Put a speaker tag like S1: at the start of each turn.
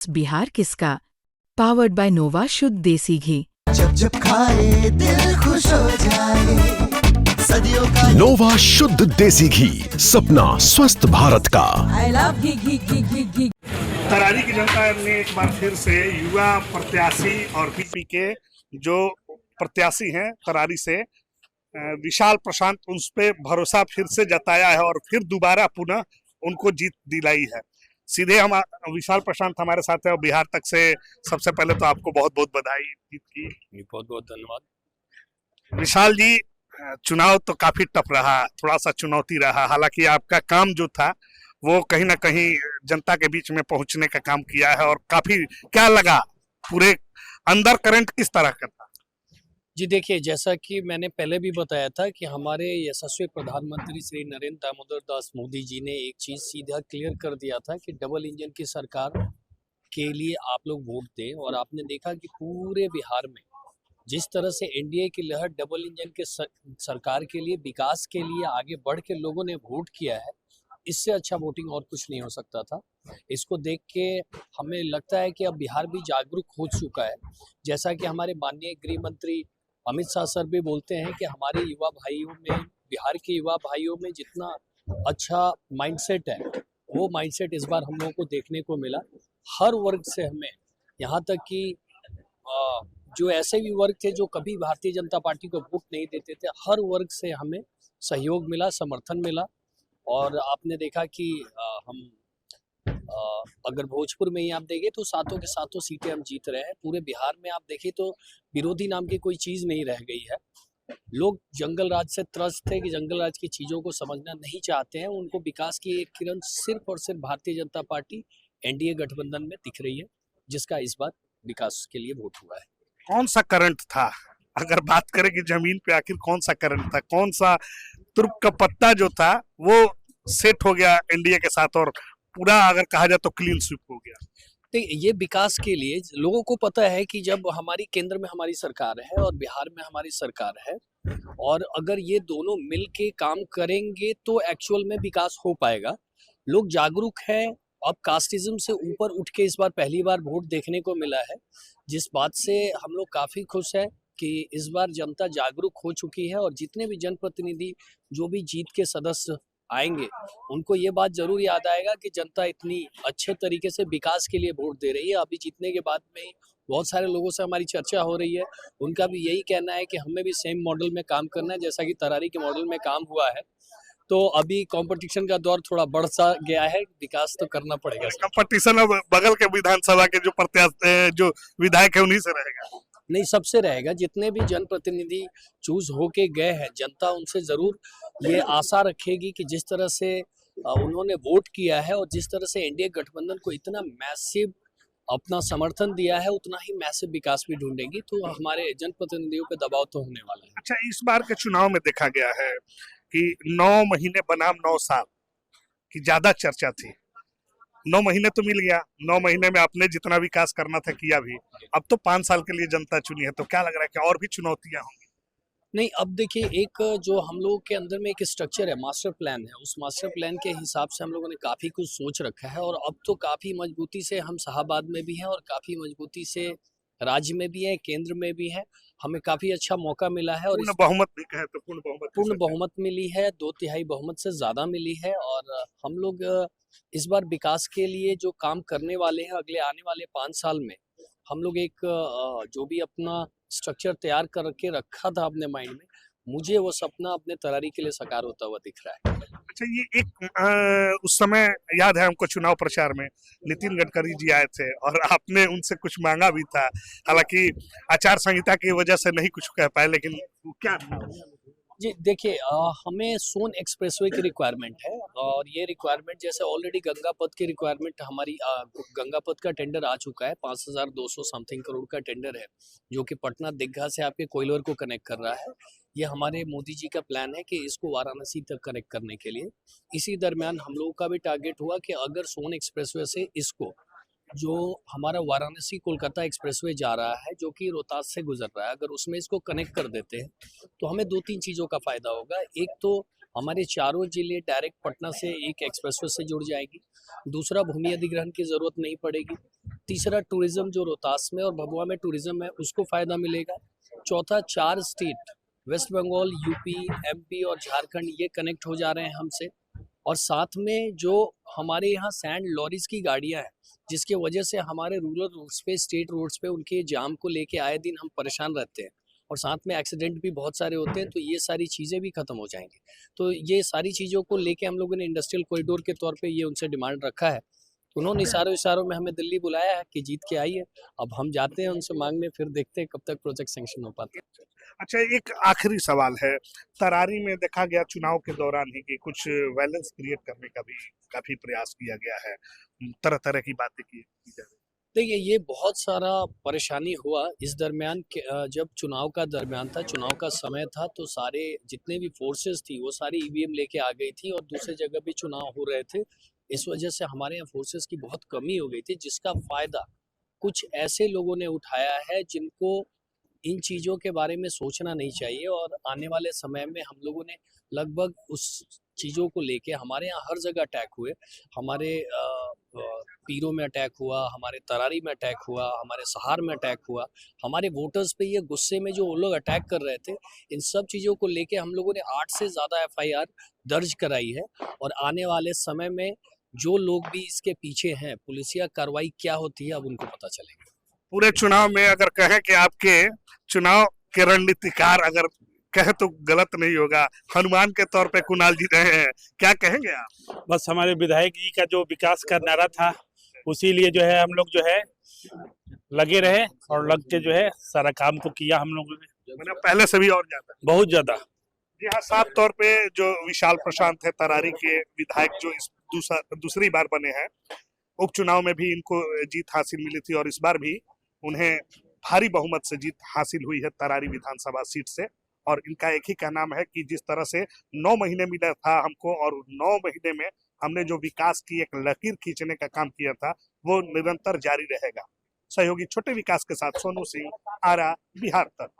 S1: बिहार किसका? Powered by नोवा शुद्ध देसी घी।
S2: जब जब खाए दिल खुश हो जाए, सदियों का
S3: नोवा शुद्ध देसी घी, सपना स्वस्थ भारत का।
S4: I love घी।
S5: तरारी की जनता ने एक बार फिर से युवा प्रत्याशी और बीजेपी के जो प्रत्याशी हैं तरारी से विशाल प्रशांत, उस पे भरोसा फिर से जताया है और फिर दोबारा पुनः उनको जीत दिलाई है। सीधे हम विशाल प्रशांत हमारे साथ है और बिहार तक से। सबसे पहले तो आपको बहुत बहुत बधाई जीत की।
S6: बहुत बहुत धन्यवाद।
S5: विशाल जी, चुनाव तो काफी टफ रहा, थोड़ा सा चुनौती रहा, हालांकि आपका काम जो था वो कहीं ना कहीं जनता के बीच में पहुंचने का काम किया है। और काफी क्या लगा, पूरे अंदर करंट किस तरह का था?
S6: जी देखिए, जैसा कि मैंने पहले भी बताया था कि हमारे यशस्वी प्रधानमंत्री श्री नरेंद्र दामोदर दास मोदी जी ने एक चीज़ सीधा क्लियर कर दिया था कि डबल इंजन की सरकार के लिए आप लोग वोट दें। और आपने देखा कि पूरे बिहार में जिस तरह से एनडीए की लहर डबल इंजन के सरकार के लिए, विकास के लिए आगे बढ़ के लोगों ने वोट किया है, इससे अच्छा वोटिंग और कुछ नहीं हो सकता था। इसको देख के हमें लगता है कि अब बिहार भी जागरूक हो चुका है। जैसा कि हमारे माननीय गृह मंत्री अमित शाह सर भी बोलते हैं कि हमारे युवा भाइयों में, बिहार के युवा भाइयों में जितना अच्छा माइंडसेट है, वो माइंडसेट इस बार हम लोगों को देखने को मिला। हर वर्ग से हमें, यहाँ तक कि जो ऐसे भी वर्ग थे जो कभी भारतीय जनता पार्टी को वोट नहीं देते थे, हर वर्ग से हमें सहयोग मिला, समर्थन मिला। और आपने देखा कि हम अगर भोजपुर में ही आप देखें तो सातों के सातों सीटें हम जीत रहे हैं। पूरे बिहार में आप देखें तो विरोधी नाम की कोई चीज़ नहीं रह गई है। लोग जंगल राज से त्रस्त थे कि जंगल राज की चीज़ों को समझना नहीं चाहते हैं। उनको विकास की एक किरण सिर्फ और सिर्फ भारतीय जनता पार्टी एनडीए गठबंधन में दिख रही है, जिसका इस बार विकास के लिए वोट हुआ है।
S5: कौन सा करंट था? अगर बात करें कि जमीन पे आखिर कौन सा करंट था, कौन सा तुर्क का पत्ता जो था वो सेट हो गया एनडीए के साथ और पूरा अगर कहा जाए तो क्लीन स्वीप हो गया?
S6: तो ये विकास के लिए लोगों को पता है कि जब हमारी केंद्र में हमारी सरकार है और बिहार में हमारी सरकार है, और अगर ये दोनों मिल के काम करेंगे तो एक्चुअल में विकास हो पाएगा। लोग जागरूक हैं। अब कास्टिज्म से ऊपर उठ के इस बार पहली बार वोट देखने को मिला है, जिस बात से हम लोग काफ़ी खुश हैं कि इस बार जनता जागरूक हो चुकी है। और जितने भी जनप्रतिनिधि जो भी जीत के सदस्य आएंगे, उनको ये बात जरूर याद आएगा कि जनता इतनी अच्छे तरीके से विकास के लिए वोट दे रही है। अभी जीतने के बाद में बहुत सारे लोगों से हमारी चर्चा हो रही है, उनका भी यही कहना है कि हमें भी सेम मॉडल में काम करना है जैसा कि तरारी के मॉडल में काम हुआ है। तो अभी कंपटीशन का दौर थोड़ा बढ़ सा गया है, विकास तो करना पड़ेगा।
S5: कंपटीशन अब बगल के विधानसभा के जो प्रत्याशी, जो विधायक है, उन्हीं से रहेगा?
S6: नहीं, सबसे रहेगा। जितने भी जनप्रतिनिधि चूज होके गए हैं, जनता उनसे जरूर ये आशा रखेगी कि जिस तरह से उन्होंने वोट किया है और जिस तरह से एनडीए गठबंधन को इतना मैसिव अपना समर्थन दिया है, उतना ही मैसिव विकास भी ढूंढेगी। तो हमारे जनप्रतिनिधियों पे दबाव तो होने वाला है।
S5: अच्छा, इस बार के चुनाव में देखा गया है कि 9 महीने बनाम 9 साल की ज्यादा चर्चा थी। 9 महीने तो मिल गया, 9 महीने में आपने जितना विकास करना था किया भी। अब तो 5 साल के लिए जनता चुनी है, तो क्या लग रहा है कि और भी चुनौतियां होंगी?
S6: नहीं, अब देखिए, एक जो हम लोगों के अंदर में एक स्ट्रक्चर है, मास्टर प्लान है, उस मास्टर प्लान के हिसाब से हम लोगों ने काफ़ी कुछ सोच रखा है। और अब तो काफ़ी मजबूती से हम शाहाबाद में भी हैं और काफ़ी मजबूती से राज्य में भी है, केंद्र में भी है। हमें काफ़ी अच्छा मौका मिला है। और
S5: पूर्ण बहुमत भी कहे तो पूर्ण
S6: बहुमत मिली है, 2/3 बहुमत से ज़्यादा मिली है। और हम लोग इस बार विकास के लिए जो काम करने वाले हैं अगले आने वाले 5 साल में, हम लोग एक जो भी अपना स्ट्रक्चर तैयार करके रखा था अपने माइंड में, मुझे वो सपना अपने तरारी के लिए साकार होता हुआ दिख रहा है।
S5: अच्छा, ये एक उस समय याद है हमको, चुनाव प्रचार में नितिन गडकरी जी आए थे और आपने उनसे कुछ मांगा भी था। हालांकि आचार संहिता की वजह से नहीं कुछ कह पाए, लेकिन क्या था?
S6: जी देखिए, हमें सोन एक्सप्रेसवे की रिक्वायरमेंट है। और ये रिक्वायरमेंट जैसे ऑलरेडी गंगापथ की रिक्वायरमेंट हमारी, गंगापथ का टेंडर आ चुका है, 5200 समथिंग करोड़ का टेंडर है, जो कि पटना दीघा से आपके कोयलोर को कनेक्ट कर रहा है। ये हमारे मोदी जी का प्लान है कि इसको वाराणसी तक कनेक्ट करने के लिए। इसी दरमियान हम लोगों का भी टारगेट हुआ कि अगर सोन एक्सप्रेसवे से इसको, जो हमारा वाराणसी कोलकाता एक्सप्रेसवे जा रहा है, जो कि रोहतास से गुजर रहा है, अगर उसमें इसको कनेक्ट कर देते हैं तो हमें 2-3 चीज़ों का फ़ायदा होगा। एक तो हमारे चारों जिले डायरेक्ट पटना से एक एक्सप्रेसवे से जुड़ जाएगी। दूसरा, भूमि अधिग्रहण की जरूरत नहीं पड़ेगी। तीसरा, टूरिज्म जो रोहतास में और भभुआ में टूरिज्म है उसको फायदा मिलेगा। चौथा, 4 state West Bengal, UP, MP और झारखंड ये कनेक्ट हो जा रहे हैं हमसे। और साथ में जो हमारे यहाँ सैंड लॉरीज की गाड़ियां हैं, जिसकी वजह से हमारे रूरल रोड्स पे, स्टेट रोड्स पे उनके जाम को लेके आए दिन हम परेशान रहते हैं और साथ में एक्सीडेंट भी बहुत सारे होते हैं, तो ये सारी चीज़ें भी खत्म हो जाएंगी। तो ये सारी चीज़ों को लेके हम लोगों ने इंडस्ट्रियल कॉरिडोर के तौर पे ये उनसे डिमांड रखा है। उन्होंने इशारों में हमें दिल्ली बुलाया है कि जीत के आइए। अब हम जाते हैं उनसे मांगने, फिर देखते हैं कब तक प्रोजेक्ट सैंक्शन हो पाता है।
S5: अच्छा, एक आखिरी सवाल है। तरारी में देखा गया चुनाव के दौरान ही कि कुछ वायलेंस क्रिएट करने का भी काफी प्रयास किया गया है, तरह तरह की बातें की जा रही हैं।
S6: देखिए, ये बहुत सारा परेशानी हुआ इस दरमियान जब चुनाव का दरमियान था, चुनाव का समय था, तो सारे जितने भी फोर्सेस थी वो सारी ईवीएम लेके आ गई थी और दूसरे जगह भी चुनाव हो रहे थे। इस वजह से हमारे यहाँ फोर्सेस की बहुत कमी हो गई थी, जिसका फायदा कुछ ऐसे लोगों ने उठाया है जिनको इन चीज़ों के बारे में सोचना नहीं चाहिए। और आने वाले समय में हम लोगों ने लगभग उस चीज़ों को लेके, हमारे यहाँ हर जगह अटैक हुए, हमारे पीरों में अटैक हुआ, हमारे तरारी में अटैक हुआ, हमारे सहार में अटैक हुआ, हमारे वोटर्स पे ये गुस्से में जो वो लोग अटैक कर रहे थे, इन सब चीज़ों को लेके हम लोगों ने 8 से ज़्यादा FIR दर्ज कराई है। और आने वाले समय में जो लोग भी इसके पीछे हैं, पुलिसिया कार्रवाई क्या होती है अब उनको पता चलेगा।
S5: पूरे चुनाव में अगर कहें कि आपके चुनाव के रणनीतिकार, अगर कहे तो गलत नहीं होगा, हनुमान के तौर पे कुणाल जी रहे हैं, क्या कहेंगे आप?
S7: बस हमारे विधायक जी का जो विकास का नारा था, उसी लिए जो है हम लोग जो है लगे रहे और लग के जो है सारा काम को किया हम लोगों ने,
S5: मतलब पहले से भी और ज्यादा।
S7: बहुत ज्यादा।
S5: जी हाँ, साफ तौर पे जो विशाल प्रशांत है, तरारी के विधायक, जो इस दूसरी बार बने हैं, उपचुनाव में भी इनको जीत हासिल मिली थी और इस बार भी उन्हें भारी बहुमत से जीत हासिल हुई है तरारी विधानसभा सीट से। और इनका एक ही का नाम है कि जिस तरह से 9 महीने मिला था हमको और 9 महीने में हमने जो विकास की एक लकीर खींचने का काम किया था, वो निरंतर जारी रहेगा। सहयोगी छोटे विकास के साथ सोनू सिंह, आरा, बिहार तक।